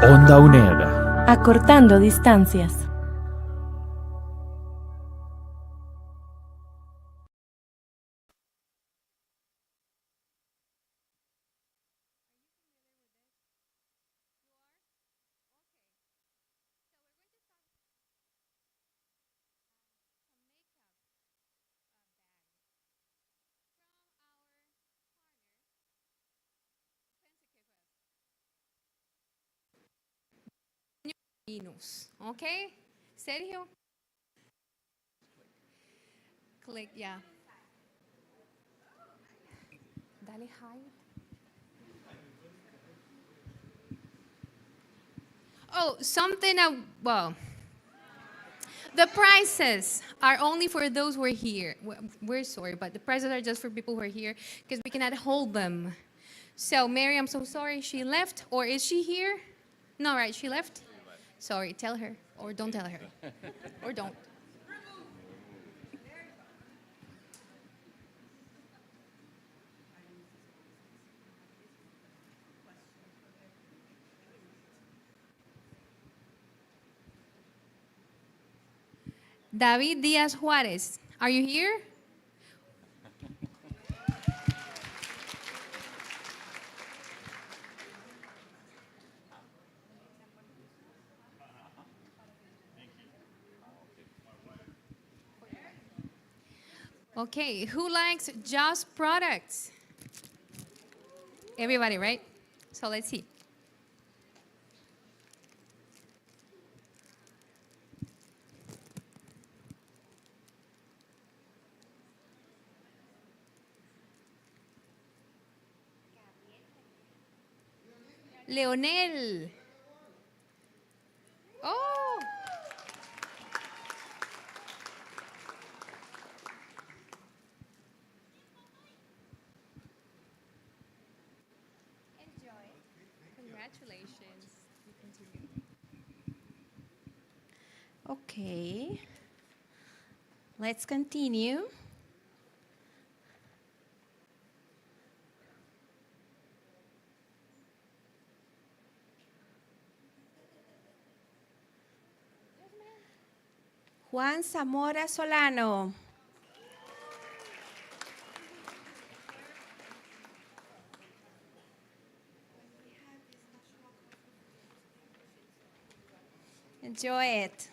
Onda UNED. Acortando distancias. Okay, Sergio? Click, yeah. Dale high. Oh, something, well, the prices are only for those who are here. We're sorry, but the prices are just for people who are here because we cannot hold them. So, Mary, I'm so sorry she left. Or is she here? No, right, she left? Sorry, tell her. Or don't tell her. Or don't. David Diaz Juarez, are you here? Okay, who likes Just products? Everybody, right? So let's see. Leonel. Oh. Enjoy. Congratulations. You continue. Okay. Let's continue. Juan Zamora Solano. Enjoy it.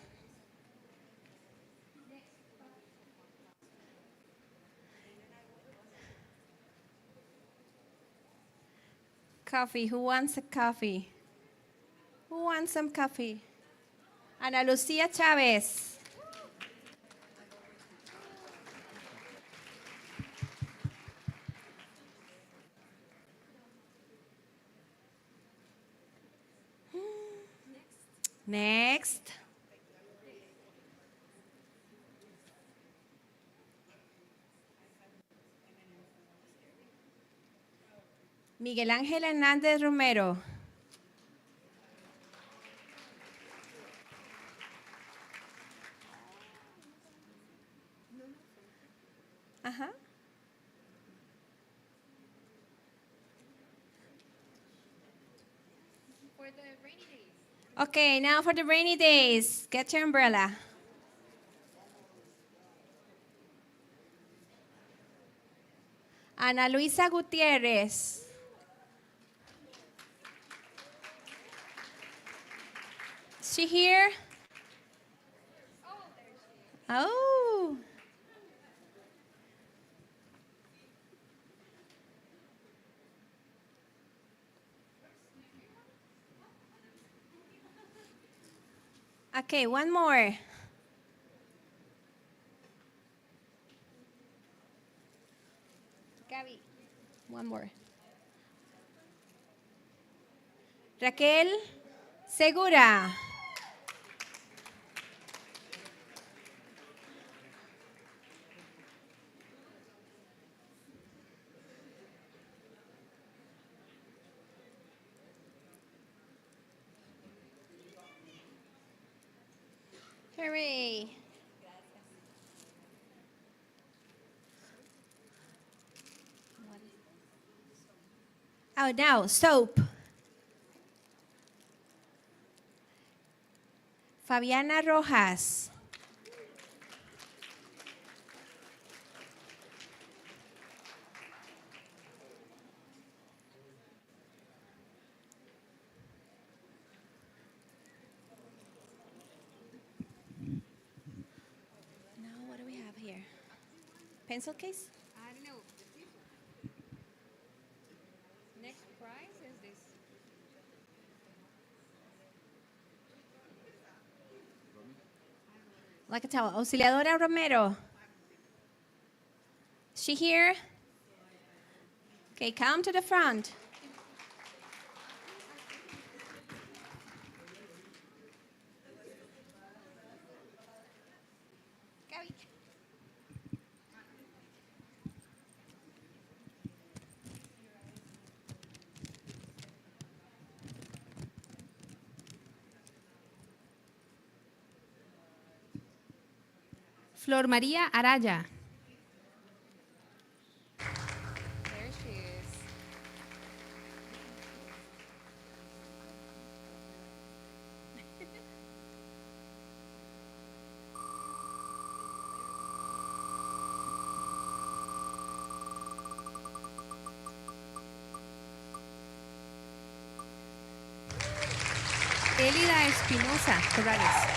Coffee. Who wants a coffee? Who wants some coffee? Ana Lucia Chávez. Next. Miguel Ángel Hernández Romero. Uh-huh. For the rainy days. Okay, now for the rainy days. Get your umbrella. Ana Luisa Gutiérrez. Is she here? Oh. Okay, one more. Gaby, one more. Raquel Segura. Hooray. Oh, now, soap. Fabiana Rojas. Now, what do we have here? Pencil case? I don't know. Next prize is this. Like a towel. Auxiliadora Romero. Is she here? Okay, come to the front. Flor María Araya. There she is. Elida Espinosa Corrales.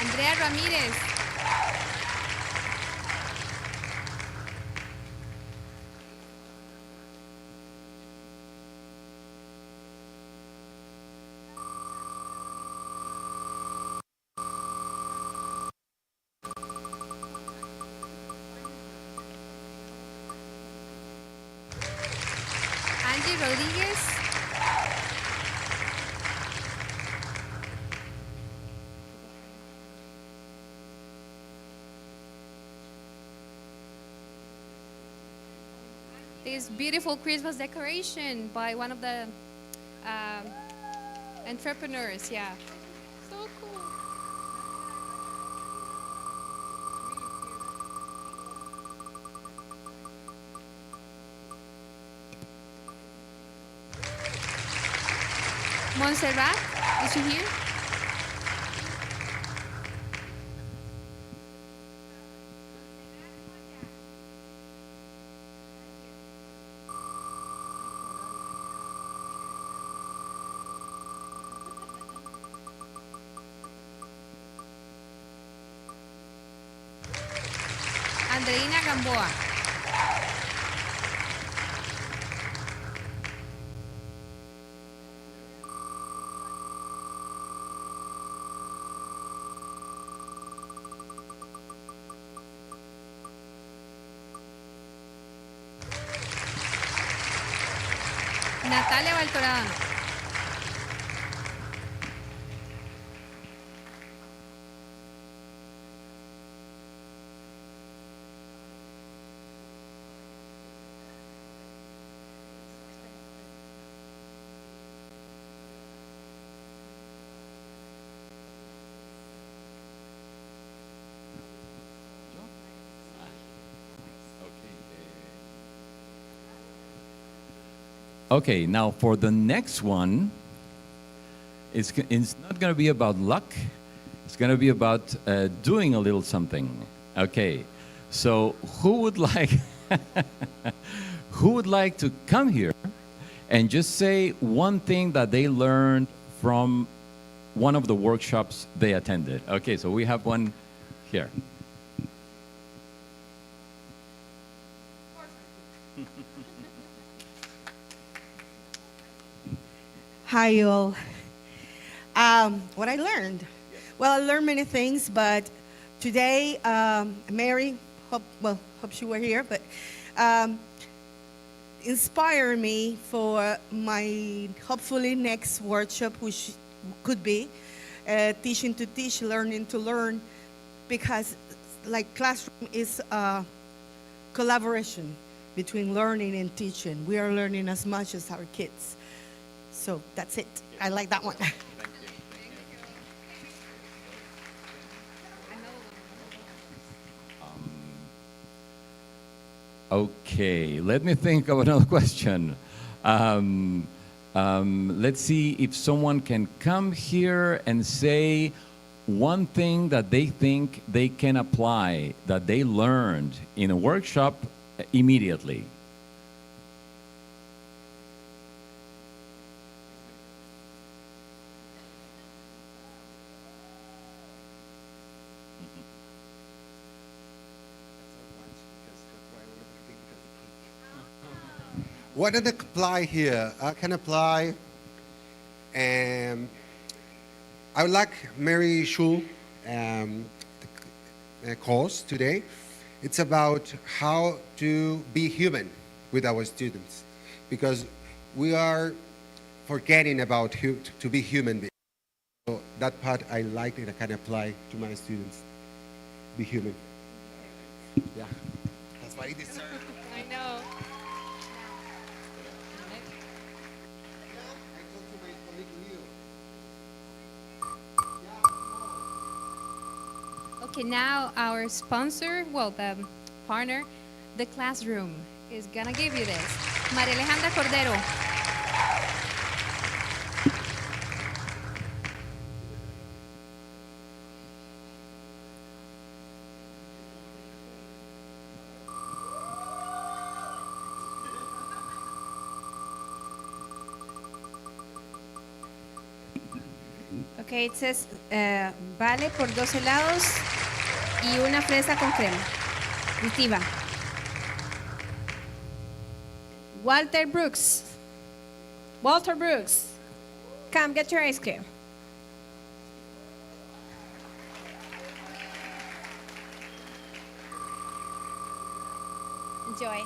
Andrea Ramírez. Angie Rodríguez. This beautiful Christmas decoration by one of the entrepreneurs. Yeah, so cool. Montserrat, is she here? Andreina Gamboa. Natalia Valtorano. Okay, now for the next one, it's not going to be about luck. It's going to be about doing a little something. Okay, so who would like who would like to come here and just say one thing that they learned from one of the workshops they attended? Okay, so we have one here. Hi, you all. What I learned? Well, I learned many things, but today, Mary, hope she were here, but inspired me for my hopefully next workshop, which could be teaching to teach, learning to learn, because like classroom is collaboration between learning and teaching. We are learning as much as our kids. So that's it. I like that one. Okay, let me think of another question. Let's see if someone can come here and say one thing that they think they can apply, that they learned in a workshop immediately. What did I apply here? I can apply, I would like Mary Schul course today. It's about how to be human with our students, because we are forgetting about to be human beings. So that part I like and I can apply to my students. Be human. Yeah, that's what it is. I know. Okay, now our sponsor, well, the partner, the classroom, is gonna give you this. María Alejandra Cordero. Okay, it says vale por 2 helados y una fresa con crema. Adictiva. Walter Brooks. Walter Brooks. Come get your ice cream. Enjoy.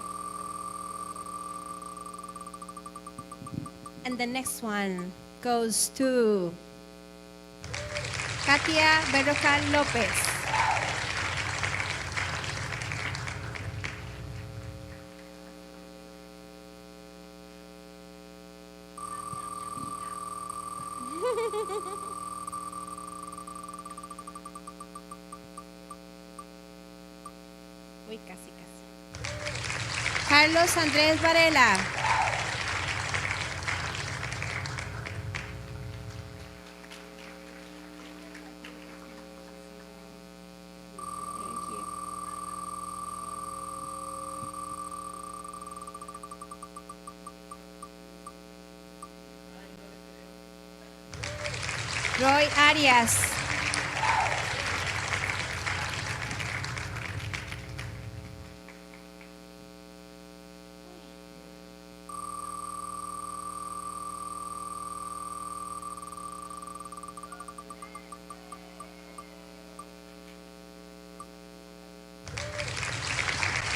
And the next one goes to Katia Berrocal Lopez. Uy, casi, casi. Carlos Andrés Varela. Thank you. Roy Arias.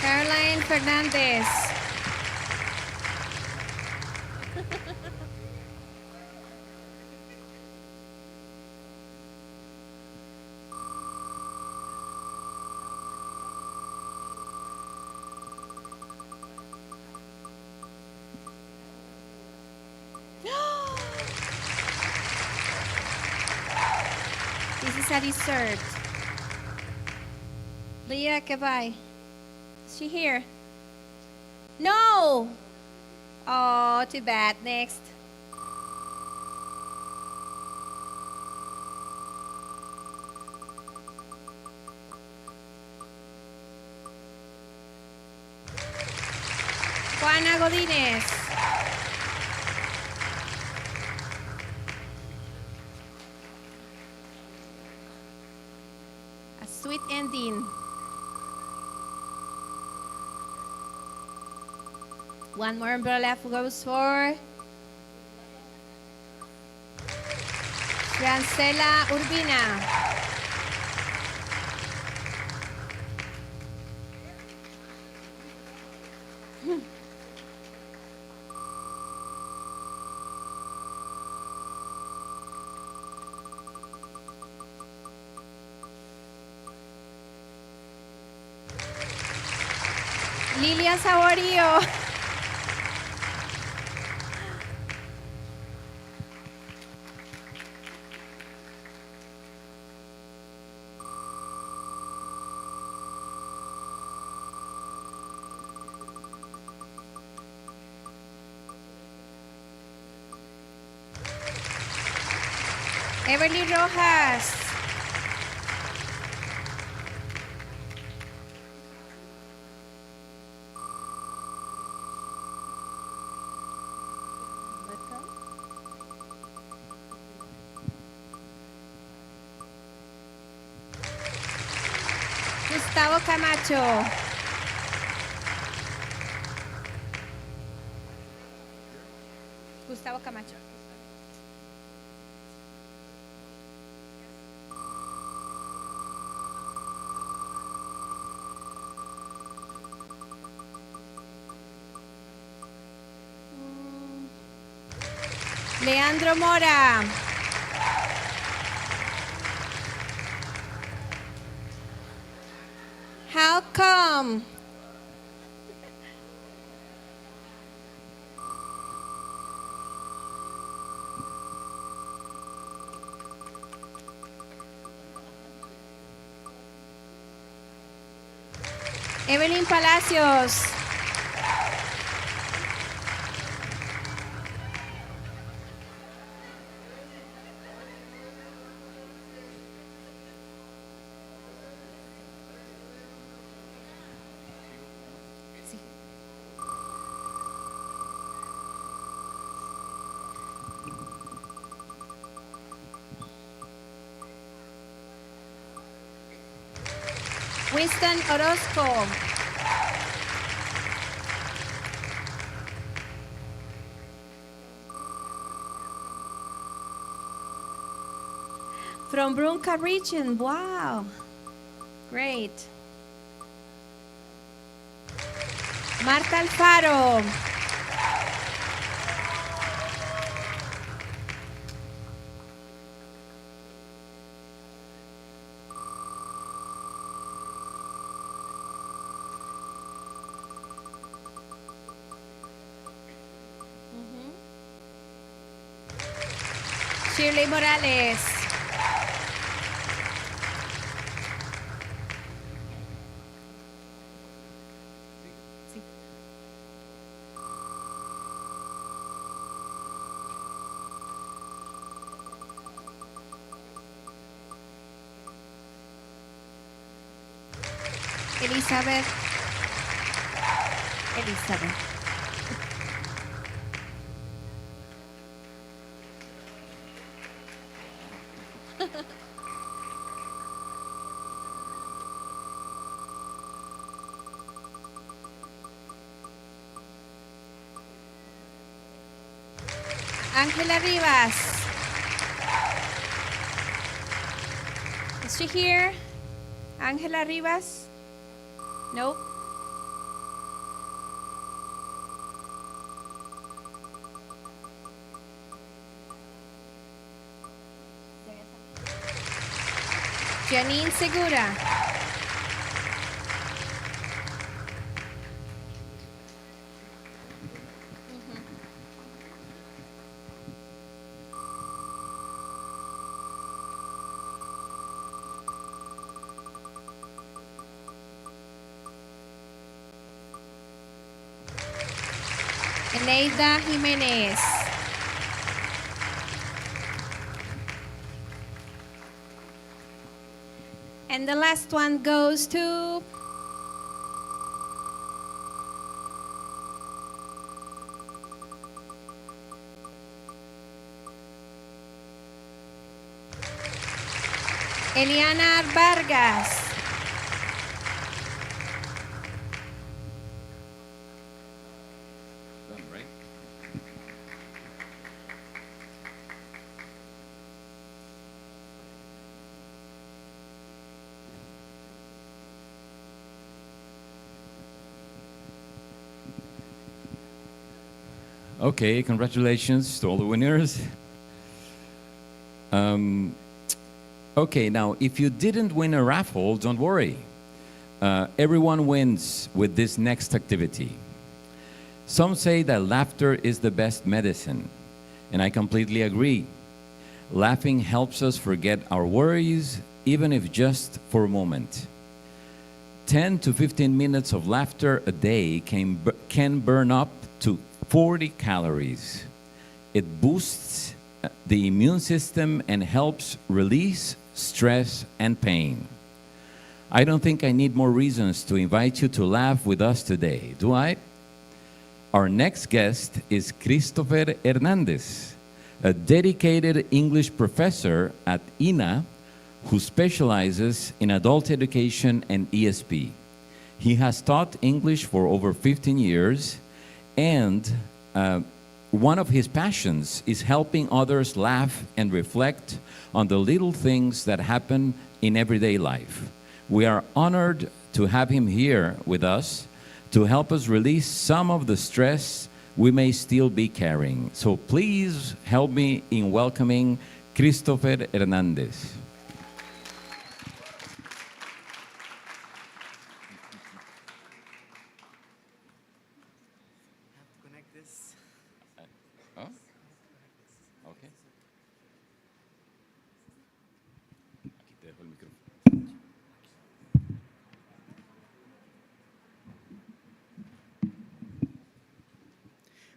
Caroline Fernandez. This is a dessert. Leah, goodbye. Is she here? No! Oh, too bad. Next. Juana Godínez. A sweet ending. One more umbrella goes for Francela Urbina. Lilian Saborío. Everly Rojas. Gustavo Camacho. Gustavo Camacho. Leandro Mora. How come? Evelyn Palacios. Winston Orozco. From Brunca region, wow. Great. Marta Alfaro. Shirley Morales. Elizabeth. Ángela Rivas. Is she here? Ángela Rivas? Nope. Janine Segura. Eneida Jiménez. And the last one goes to Eliana Vargas. Done, right? Okay, congratulations to all the winners. Okay, now if you didn't win a raffle, don't worry. everyone wins with this next activity. Some say that laughter is the best medicine, and I completely agree. Laughing helps us forget our worries, even if just for a moment. 10 to 15 minutes of laughter a day can burn up to 40 calories. It boosts the immune system and helps release stress and pain. I don't think I need more reasons to invite you to laugh with us today, do I? Our next guest is Christopher Hernandez, a dedicated English professor at INA who specializes in adult education and ESP. He has taught English for over 15 years, and one of his passions is helping others laugh and reflect on the little things that happen in everyday life. We are honored to have him here with us to help us release some of the stress we may still be carrying. So please help me in welcoming Christopher Hernandez. Okay. Aquí te dejo el micrófono.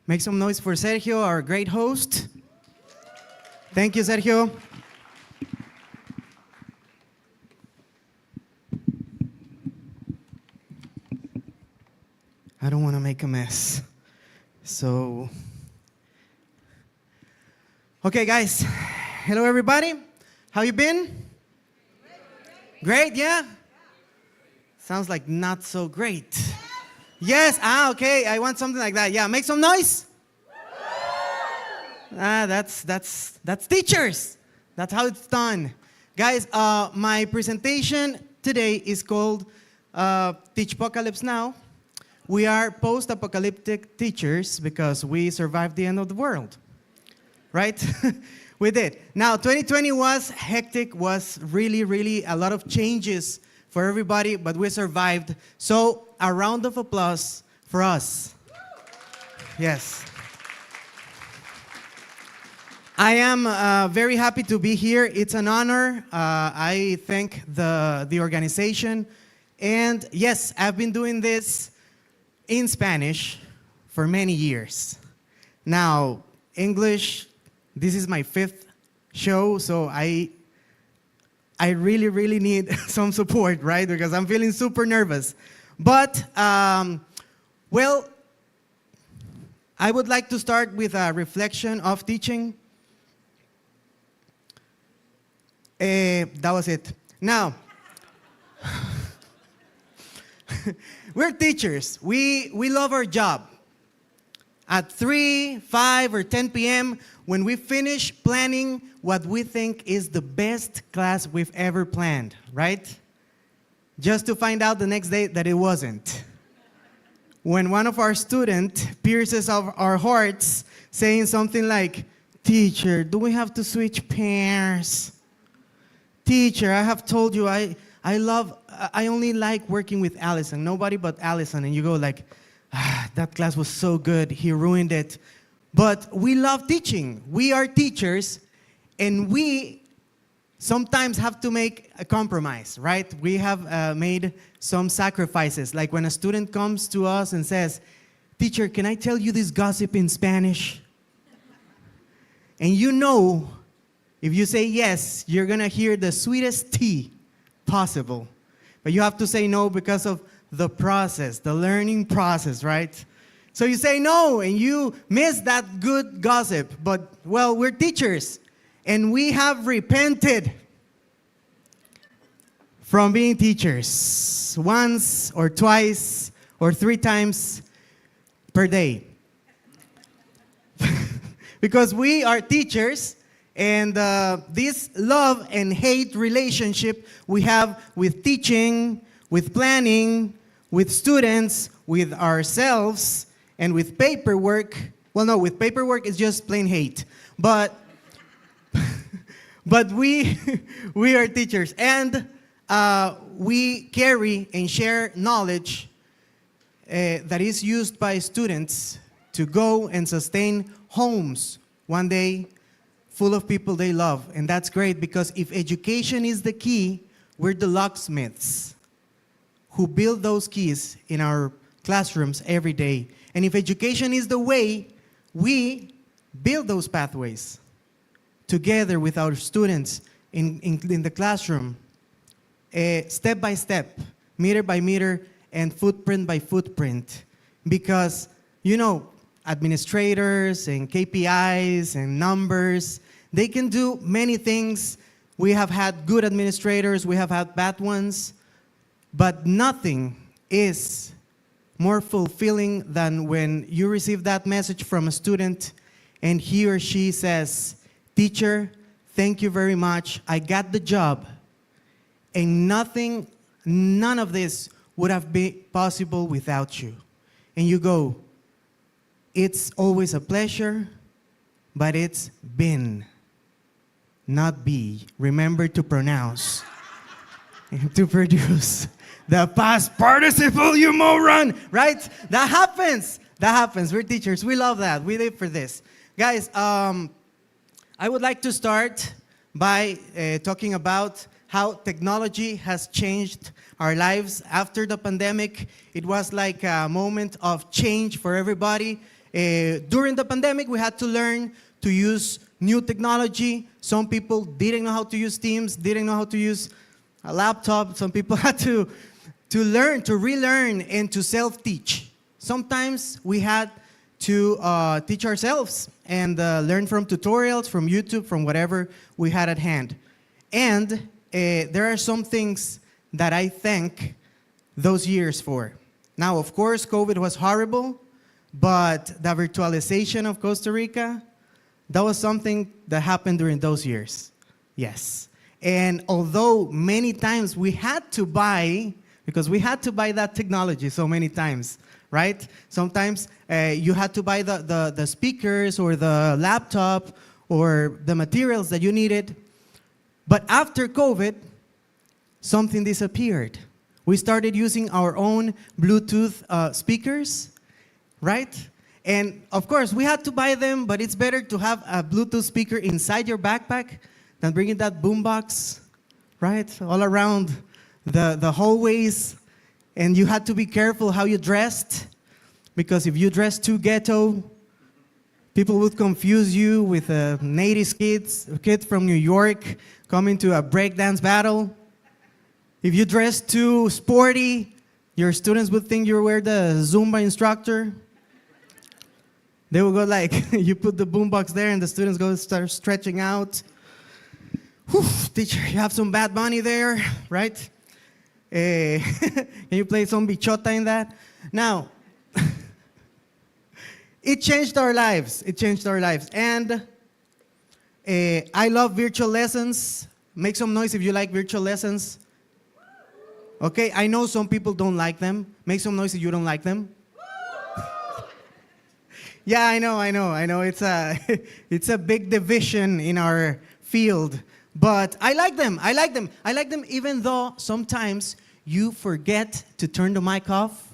Make some noise for Sergio, our great host. Thank you, Sergio. I don't want to make a mess. So, okay, guys. Hello, everybody. How you been? Great, yeah? Sounds like not so great. Yes, okay, I want something like that. Yeah, make some noise. That's teachers. That's how it's done. Guys, my presentation today is called Teachpocalypse Now. We are post-apocalyptic teachers because we survived the end of the world, right? We did. Now, 2020 was hectic, was really a lot of changes for everybody, but we survived. So a round of applause for us. Yes. I am very happy to be here. It's an honor. I thank the organization. And yes, I've been doing this in Spanish for many years. Now, English, this is my 5th show, so I really need some support, right? Because I'm feeling super nervous. But, well, I would like to start with a reflection of teaching. That was it. Now, we're teachers. We love our job. At 3, 5, or 10 p.m., when we finish planning what we think is the best class we've ever planned, right? Just to find out the next day that it wasn't. When one of our students pierces our hearts saying something like, "Teacher, do we have to switch pairs? Teacher, I have told you I only like working with Allison, nobody but Allison." And you go like, that class was so good, he ruined it. But we love teaching. We are teachers, and we sometimes have to make a compromise, right? We have made some sacrifices. Like when a student comes to us and says, "Teacher, can I tell you this gossip in Spanish?" And you know, if you say yes, you're gonna hear the sweetest tea possible. But you have to say no because of the process, the learning process, right? So you say no, and you miss that good gossip. But, well, we're teachers, and we have repented from being teachers once or twice or 3 times per day. Because we are teachers, and this love and hate relationship we have with teaching, with planning, with students, with ourselves, and with paperwork. Well, no, with paperwork it's just plain hate. But we are teachers. And we carry and share knowledge that is used by students to go and sustain homes one day full of people they love. And that's great, because if education is the key, we're the locksmiths who build those keys in our classrooms every day. And if education is the way, we build those pathways together with our students in the classroom, step by step, meter by meter, and footprint by footprint. Because, you know, administrators and KPIs and numbers, they can do many things. We have had good administrators, we have had bad ones, but nothing is more fulfilling than when you receive that message from a student and he or she says, "Teacher, thank you very much. I got the job, and none of this would have been possible without you." And you go, "It's always a pleasure, but it's been, not be." Remember to pronounce and to produce the past participle, you moron, right? That happens. That happens. We're teachers. We love that. We live for this. Guys, I would like to start by talking about how technology has changed our lives after the pandemic. It was like a moment of change for everybody. During the pandemic, we had to learn to use new technology. Some people didn't know how to use Teams, didn't know how to use a laptop. Some people had to learn, to relearn, and to self-teach. Sometimes we had to teach ourselves and learn from tutorials, from YouTube, from whatever we had at hand. And there are some things that I thank those years for. Now, of course, COVID was horrible, but the virtualization of Costa Rica, that was something that happened during those years. Yes. And although many times we had to buy, because we had to buy that technology so many times, right? Sometimes you had to buy the speakers or the laptop or the materials that you needed. But after COVID, something disappeared. We started using our own Bluetooth speakers, right? And of course, we had to buy them, but it's better to have a Bluetooth speaker inside your backpack than bringing that boombox, right? All around the hallways. And you had to be careful how you dressed, because if you dressed too ghetto, people would confuse you with a native kid from New York coming to a breakdance battle. If you dressed too sporty, your students would think you were the Zumba instructor. They would go like, you put the boombox there and the students go start stretching out. Whew, teacher, you have some Bad Bunny there, right? Can you play some bichota in that? Now, it changed our lives. It changed our lives. And I love virtual lessons. Make some noise if you like virtual lessons. Okay, I know some people don't like them. Make some noise if you don't like them. Yeah, I know. It's a big division in our field. But I like them. I like them even though sometimes you forget to turn the mic off.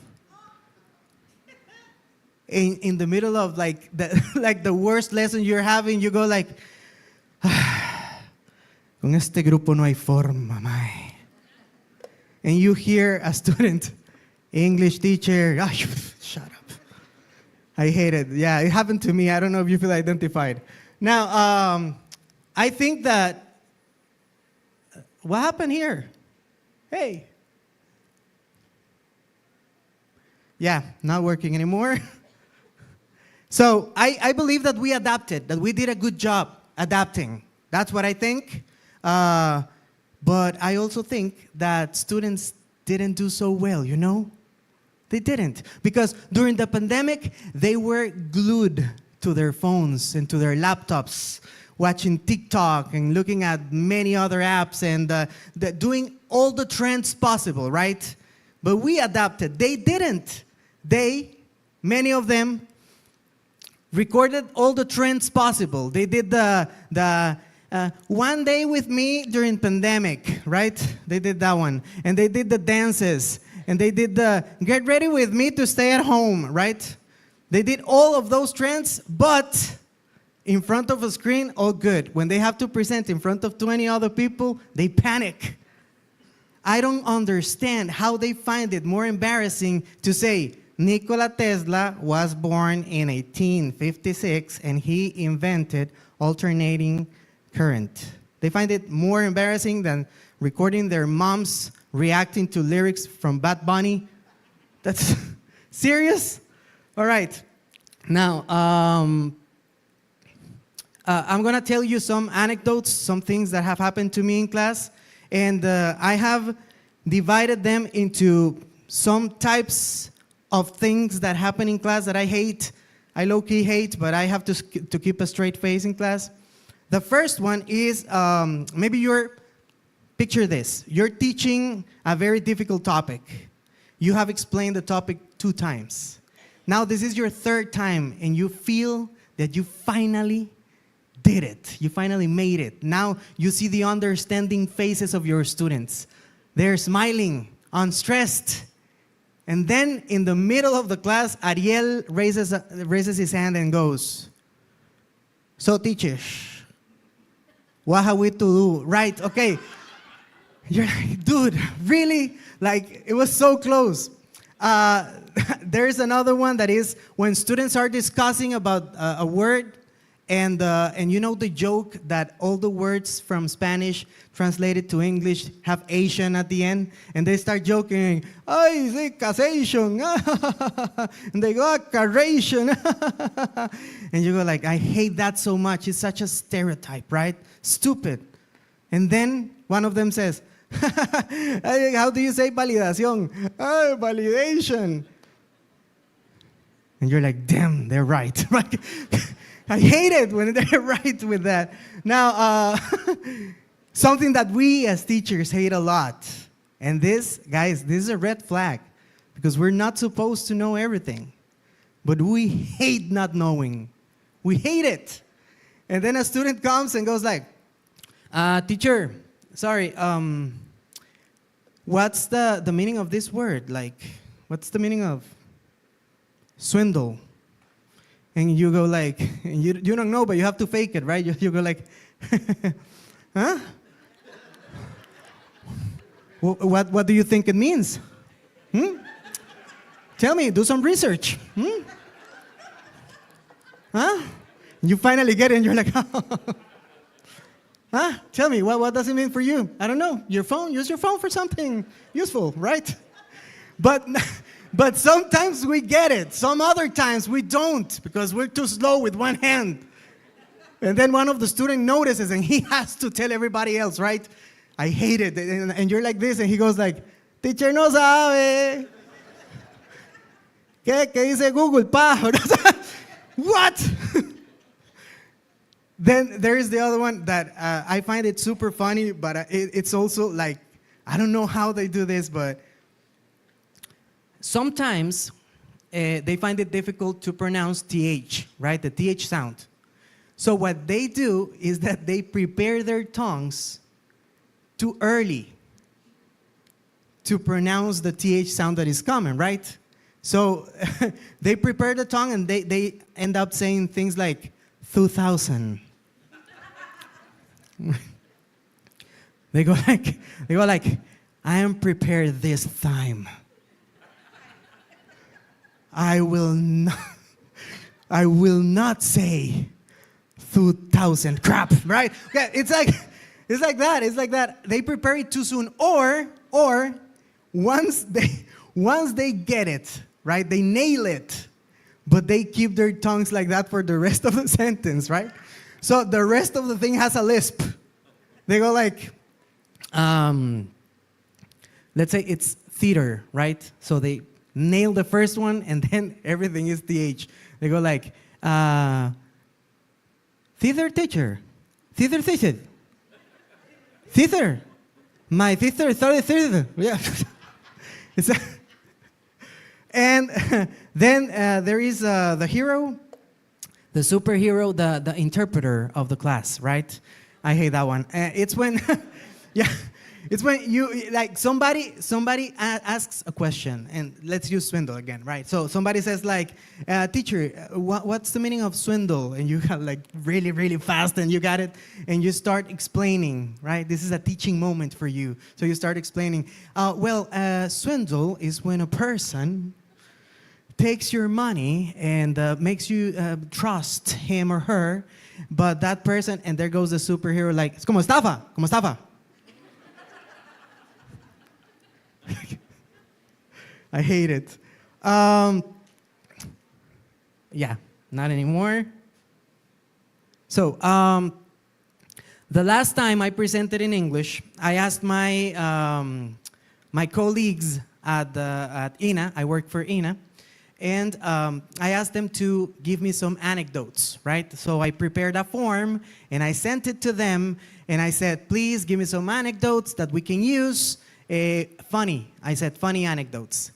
In the middle of like the worst lesson you're having, you go like, con este grupo no hay forma, mae. And you hear a student, English teacher, shut up. I hate it. Yeah, it happened to me. I don't know if you feel identified. Now, I think that, what happened here? Hey. Yeah, not working anymore. So I believe that we adapted, that we did a good job adapting. That's what I think. But I also think that students didn't do so well, you know? They didn't. Because during the pandemic, they were glued to their phones and to their laptops, watching TikTok and looking at many other apps and doing all the trends possible, right? But we adapted. They didn't. Many of them, recorded all the trends possible. They did the one day with me during pandemic, right? They did that one. And they did the dances. And they did the get ready with me to stay at home, right? They did all of those trends, but in front of a screen, all good. When they have to present in front of 20 other people, they panic. I don't understand how they find it more embarrassing to say, Nikola Tesla was born in 1856 and he invented alternating current. They find it more embarrassing than recording their moms reacting to lyrics from Bad Bunny. That's serious? All right. Now, I'm going to tell you some anecdotes, some things that have happened to me in class. And I have divided them into some types of things that happen in class that I hate. I low-key hate, but I have to keep a straight face in class. The first one is maybe picture this. You're teaching a very difficult topic. You have explained the topic 2 times. Now this is your 3rd time, and you feel that you finally did it. You finally made it. Now you see the understanding faces of your students. They're smiling, unstressed. And then in the middle of the class, Ariel raises his hand and goes, so teachers, what have we to do? Right, okay. You're like, dude, really? Like, it was so close. There's another one that is when students are discussing about a word, and you know the joke that all the words from Spanish translated to English have Asian at the end, and they start joking, ay, sí, cassation, and they go, carration, and you go like, I hate that so much. It's such a stereotype, right? Stupid. And then one of them says, how do you say validación? Oh, validation. And you're like, damn, they're right. I hate it when they're right with that. Now, something that we as teachers hate a lot. And this, guys, this is a red flag because we're not supposed to know everything. But we hate not knowing. We hate it. And then a student comes and goes like, teacher, sorry, what's the meaning of this word? Like, what's the meaning of swindle? And you go like, and you don't know, but you have to fake it, right? You go like, huh? What do you think it means? Tell me, do some research. Huh? You finally get it and you're like, huh? Tell me, what does it mean for you? I don't know. Your phone? Use your phone for something useful, right? But sometimes we get it. Some other times we don't because we're too slow with one hand. And then one of the students notices and he has to tell everybody else, right? I hate it. And you're like this and he goes like, teacher no sabe. ¿Qué dice Google, pa? What? Then there's the other one that I find it super funny, but it's also like, I don't know how they do this, but sometimes they find it difficult to pronounce TH, right? The TH sound. So what they do is that they prepare their tongues too early to pronounce the TH sound that is coming, right? So they prepare the tongue and they end up saying things like 2000. They go like, I am prepared this time. I will not say 2000. Crap, right? Yeah, it's like that. They prepare it too soon, or once they get it, right? They nail it, but they keep their tongues like that for the rest of the sentence, right? So the rest of the thing has a lisp. They go like, let's say it's theater, right? So they nail the first one and then everything is TH. They go like, theater teacher, theater teacher, theater, my theater started theater. Yeah. And then there is the hero, the superhero, the interpreter of the class, right? I hate that one. It's when, yeah, it's when you like somebody asks a question, and let's use swindle again, right? So somebody says like, teacher, what's the meaning of swindle? And you have like really fast, and you got it, and you start explaining, right? This is a teaching moment for you. So you start explaining. Swindle is when a person takes your money and makes you trust him or her, but that person, and there goes the superhero like, es como estafa, como estafa. I hate it. Yeah, not anymore. So, the last time I presented in English, I asked my my colleagues at INA, I work for INA, and I asked them to give me some anecdotes, right? So I prepared a form, and I sent it to them, and I said, please give me some anecdotes that we can use. Funny, I said funny anecdotes.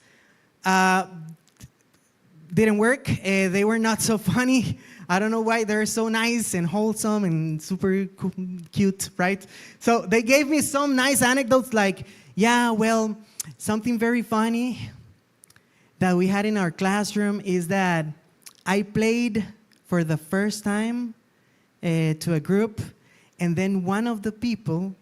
Didn't work. They were not so funny. I don't know why. They're so nice and wholesome and super cute, right? So they gave me some nice anecdotes like, yeah, well, something very funny that we had in our classroom is that I played for the first time to a group, and then one of the people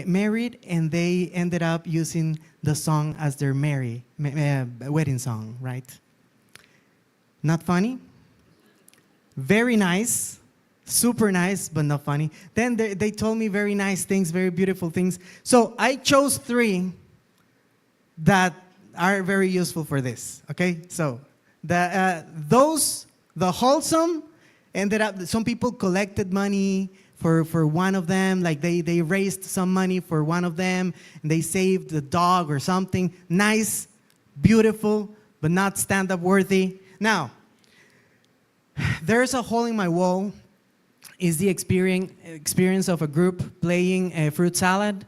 married, and they ended up using the song as their wedding song, right? Not funny? Very nice, super nice, but not funny. Then they told me very nice things, very beautiful things. So I chose 3 that are very useful for this, okay? So the wholesome ended up, some people collected money for one of them, like they raised some money for one of them, and they saved the dog or something. Nice, beautiful, but not stand-up worthy. Now, there's a hole in my wall is the experience of a group playing a fruit salad.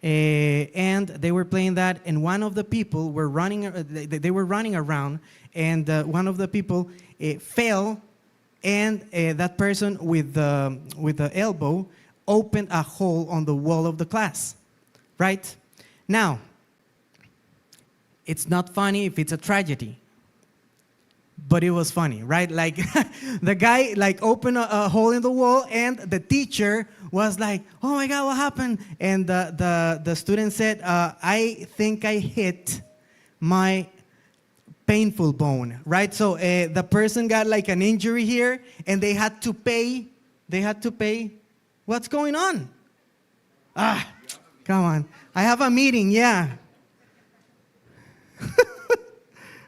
And they were playing that, and one of the people were running. They were running around, and one of the people fell, and that person with the elbow opened a hole on the wall of the class. Right? Now, it's not funny if it's a tragedy, but it was funny, right? Like the guy like opened a hole in the wall, and the teacher was like, "Oh my God, what happened?" And the student said, "I think I hit my painful bone," right? So the person got like an injury here, and they had to pay. What's going on? Come on. I have a meeting, yeah.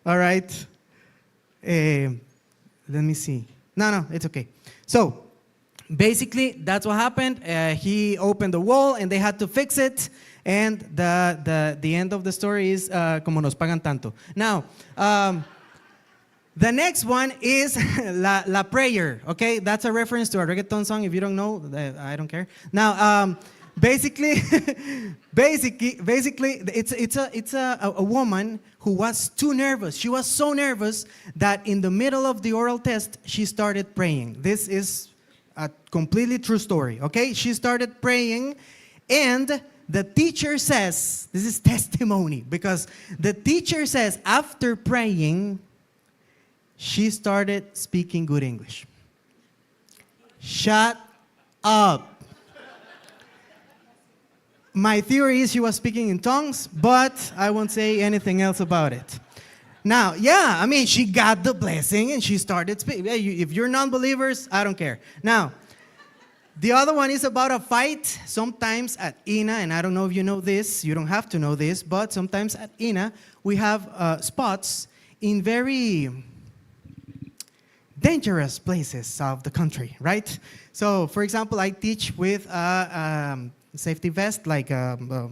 All right. Let me see. No, it's okay. So basically, that's what happened. He opened the wall, and they had to fix it. And the end of the story is como nos pagan tanto. Now, the next one is La Prayer. Okay, that's a reference to a reggaeton song. If you don't know, I don't care. Now, basically, it's a woman who was too nervous. She was so nervous that in the middle of the oral test, she started praying. This is a completely true story, okay? She started praying, and the teacher says, this is testimony, because the teacher says after praying, she started speaking good English. Shut up. My theory is she was speaking in tongues, but I won't say anything else about it. Now, yeah, I mean, she got the blessing and she started speaking. If you're non-believers, I don't care. Now, the other one is about a fight. Sometimes at INA, and I don't know if you know this, you don't have to know this, but sometimes at INA, we have spots in very dangerous places of the country, right? So, for example, I teach with safety vest, like a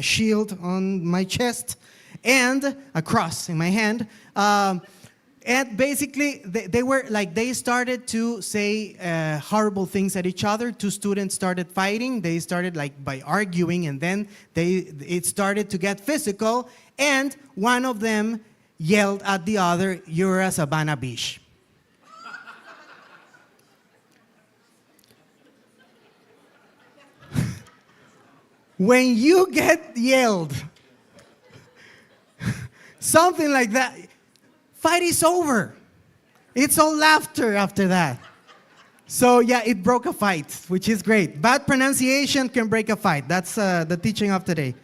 shield on my chest and a cross in my hand. And basically, they started to say horrible things at each other. 2 students started fighting. They started like by arguing, and then it started to get physical. And one of them yelled at the other, "You're a Savannah Beach." When you get yelled, something like that, fight is over. It's all laughter after that. So yeah, it broke a fight, which is great. Bad pronunciation can break a fight. That's the teaching of today.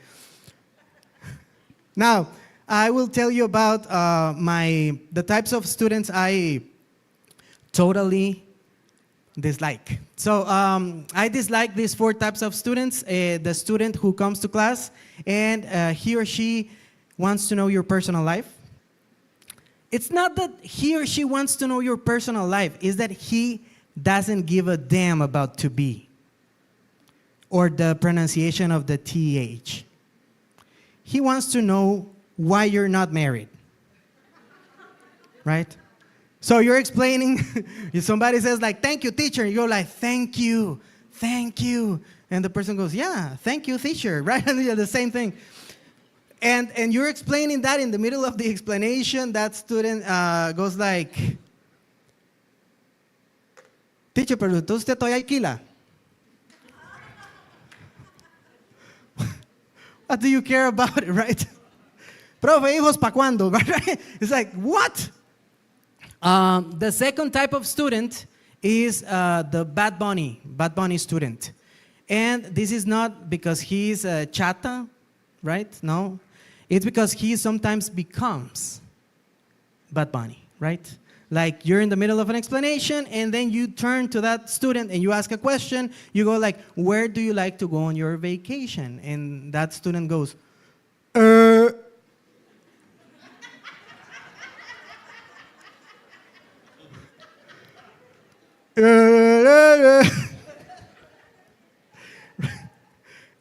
Now, I will tell you about the types of students I totally dislike. So I dislike these 4 types of students. The student who comes to class and he or she wants to know your personal life. It's not that he or she wants to know your personal life. It's that he doesn't give a damn about to be or the pronunciation of the TH. He wants to know why you're not married. Right? So you're explaining, somebody says like, thank you, teacher. You go like, thank you. And the person goes, yeah, thank you, teacher, right? And the same thing. And you're explaining that in the middle of the explanation, that student goes like, teacher, pero usted todavía alquila. What do you care about it, right? Profe, hijos, ¿pa' cuándo? Right? It's like, what? The second type of student is the Bad Bunny student. And this is not because he's a chata, right? No. It's because he sometimes becomes Bad Bunny, right? Like you're in the middle of an explanation and then you turn to that student and you ask a question. You go like, where do you like to go on your vacation? And that student goes,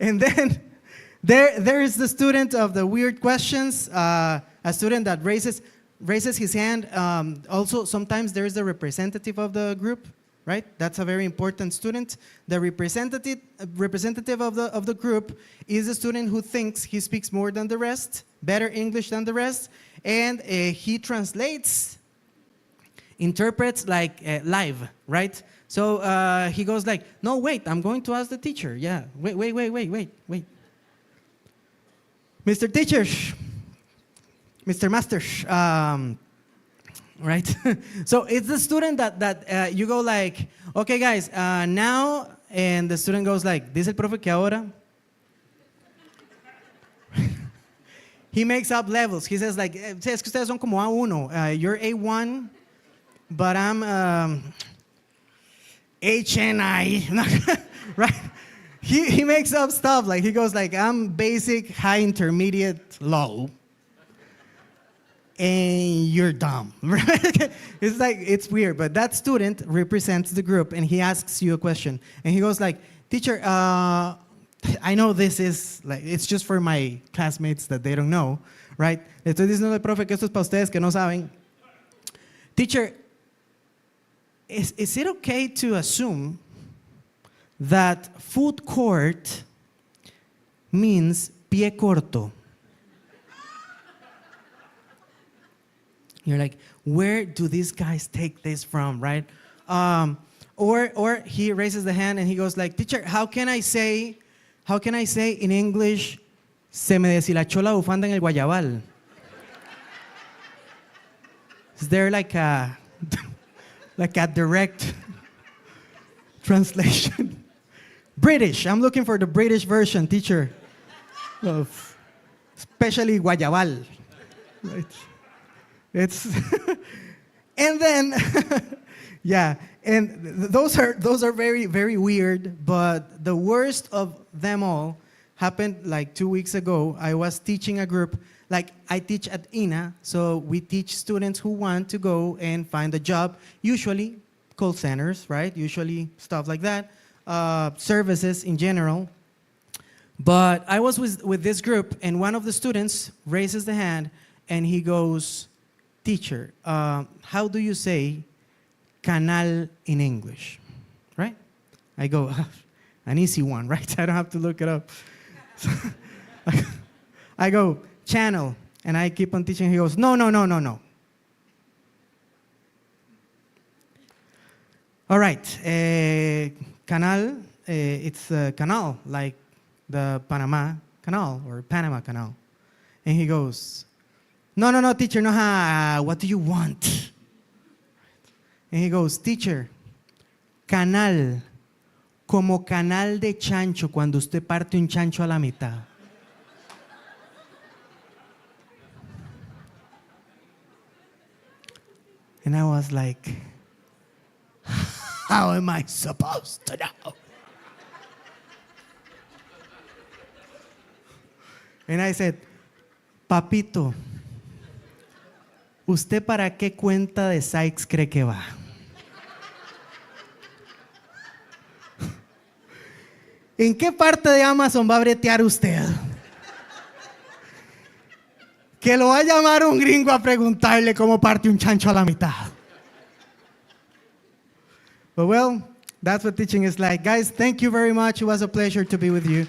And then there is the student of the weird questions, a student that raises his hand. Also, sometimes there is the representative of the group, right? That's a very important student. The representative of the group is a student who thinks he speaks more than the rest, better English than the rest, and he interprets like live, right? So he goes like, no, wait, I'm going to ask the teacher. Yeah, wait. Mr. Teacher, Mr. Master, right? So it's the student that you go like, okay, guys, now, and the student goes like, dice el profe que ahora. He makes up levels. He says like, es que ustedes son como A1, you're A1, but I'm HNI, right? He makes up stuff, like he goes like, I'm basic, high, intermediate, low, and you're dumb, right? It's like, it's weird, but that student represents the group and he asks you a question and he goes like, teacher, I know this is like, it's just for my classmates that they don't know, right? Le estoy diciendo al profe que esto es para ustedes que no saben. Teacher, is it okay to assume that food court means pie corto? You're like, where do these guys take this from, right? Or he raises the hand and he goes like, teacher, how can I say in English, se me deshilachó la bufanda en el guayabal? Is there like a direct translation? British. I'm looking for the British version, teacher, of especially guayabal. Right? It's and then yeah, and those are very, very weird, but the worst of them all happened like 2 weeks ago. I was teaching a group, like I teach at INA, so we teach students who want to go and find a job, usually call centers, right? Usually stuff like that. Services in general. But I was with this group, and one of the students raises the hand, and he goes, teacher, how do you say canal in English, right? I go, an easy one, right? I don't have to look it up. So I go, channel, and I keep on teaching. He goes, no. All right, canal, it's canal, like the Panama Canal or Panama Canal. And he goes, no, no, no, teacher, no, what do you want? And he goes, teacher, canal, como canal de chancho cuando usted parte un chancho a la mitad. And I was like, how am I supposed to know? And I said, papito, ¿usted para qué cuenta de Sykes cree que va? ¿En qué parte de Amazon va a bretear usted? Que lo va a llamar un gringo a preguntarle cómo parte un chancho a la mitad. But well, that's what teaching is like. Guys, thank you very much. It was a pleasure to be with you.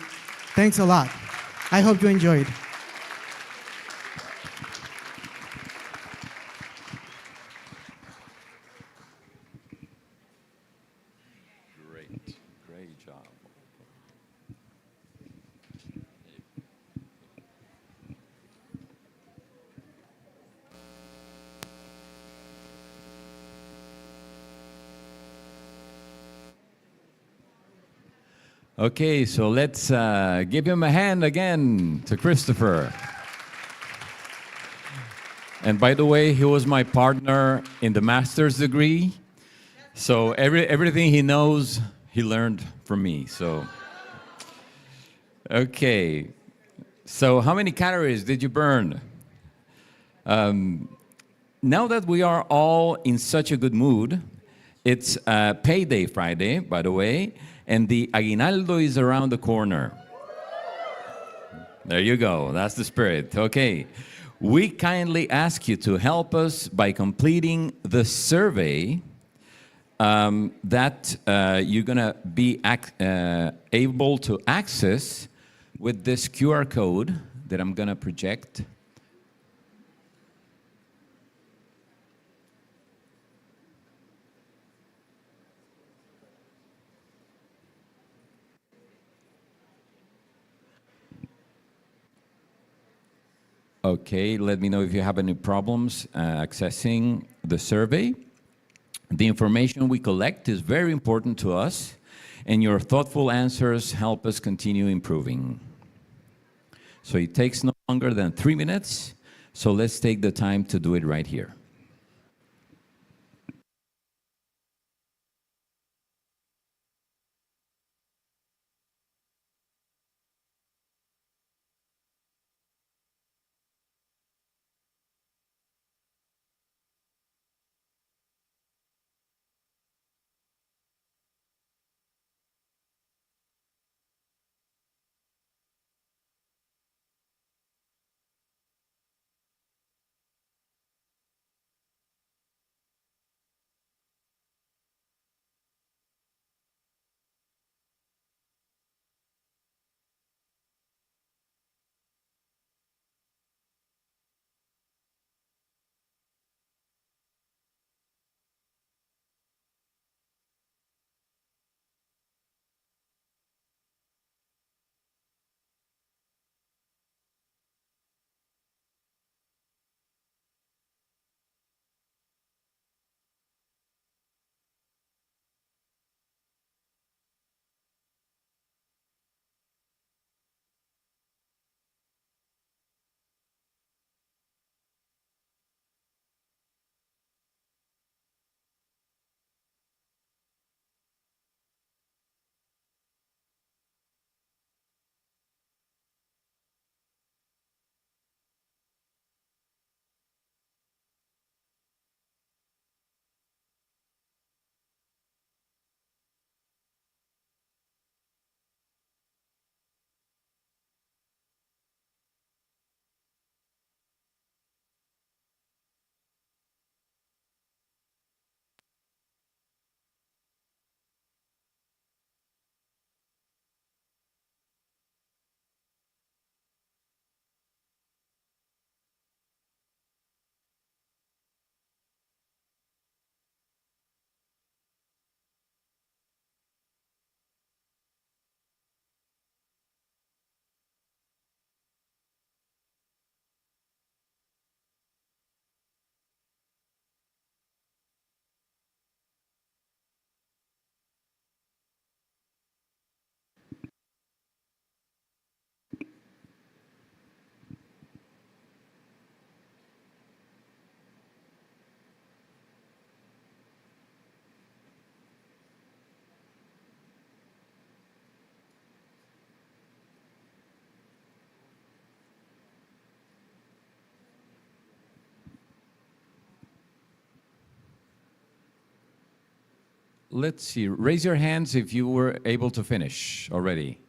Thanks a lot. I hope you enjoyed. Great, great job. Okay, so let's give him a hand again to Christopher. And by the way, he was my partner in the master's degree. So everything he knows, he learned from me. So, okay. So how many calories did you burn? Now that we are all in such a good mood, it's payday Friday, by the way, and the aguinaldo is around the corner. There you go. That's the spirit. Okay. We kindly ask you to help us by completing the survey that you're going to be able to access with this QR code that I'm going to project. Okay, let me know if you have any problems accessing the survey. The information we collect is very important to us, and your thoughtful answers help us continue improving. So it takes no longer than 3 minutes, so let's take the time to do it right here. let's see. Raise your hands if you were able to finish already.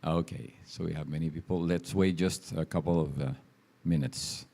Okay, so we have many people. Let's wait just a couple of minutes.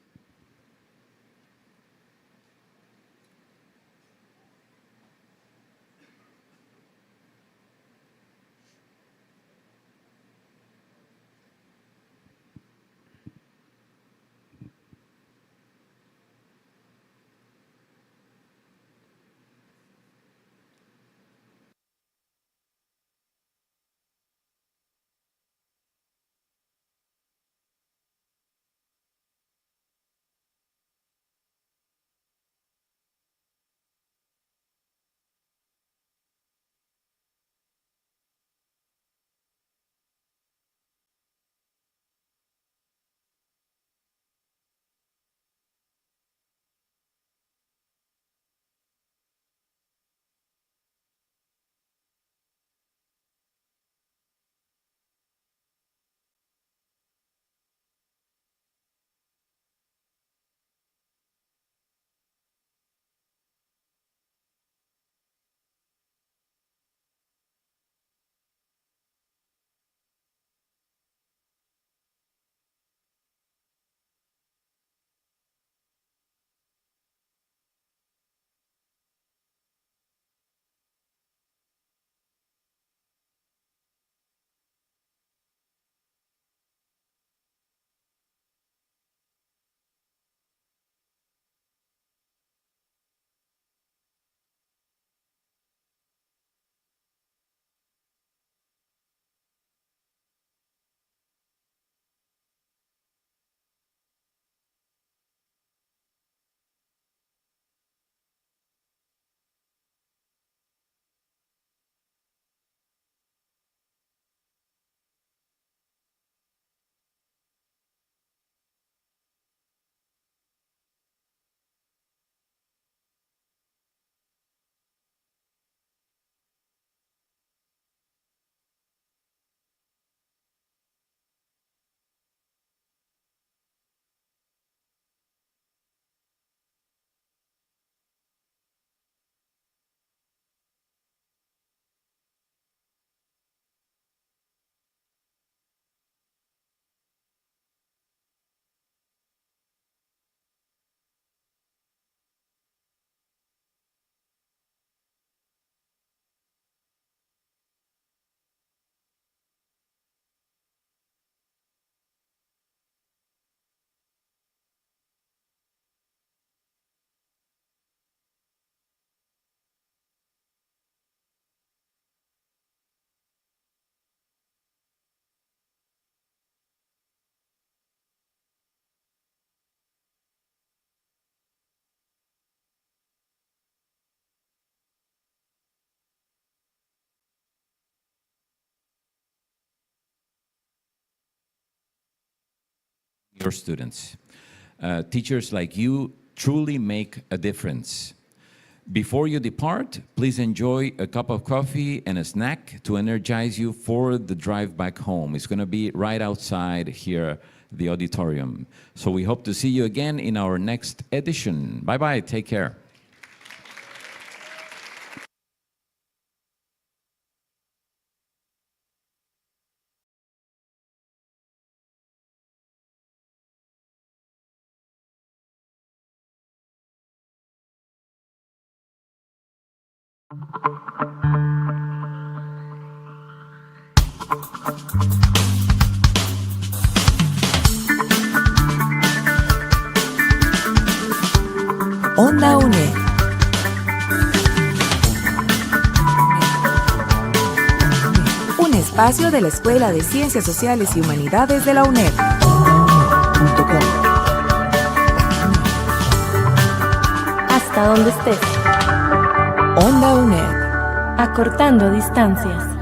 Your students. Teachers like you truly make a difference. Before you depart, please enjoy a cup of coffee and a snack to energize you for the drive back home. It's going to be right outside here, the auditorium. So we hope to see you again in our next edition. Bye-bye. Take care. Onda UNED. Un espacio de la Escuela de Ciencias Sociales y Humanidades de la UNED. Hasta donde estés. Onda UNED. Acortando distancias.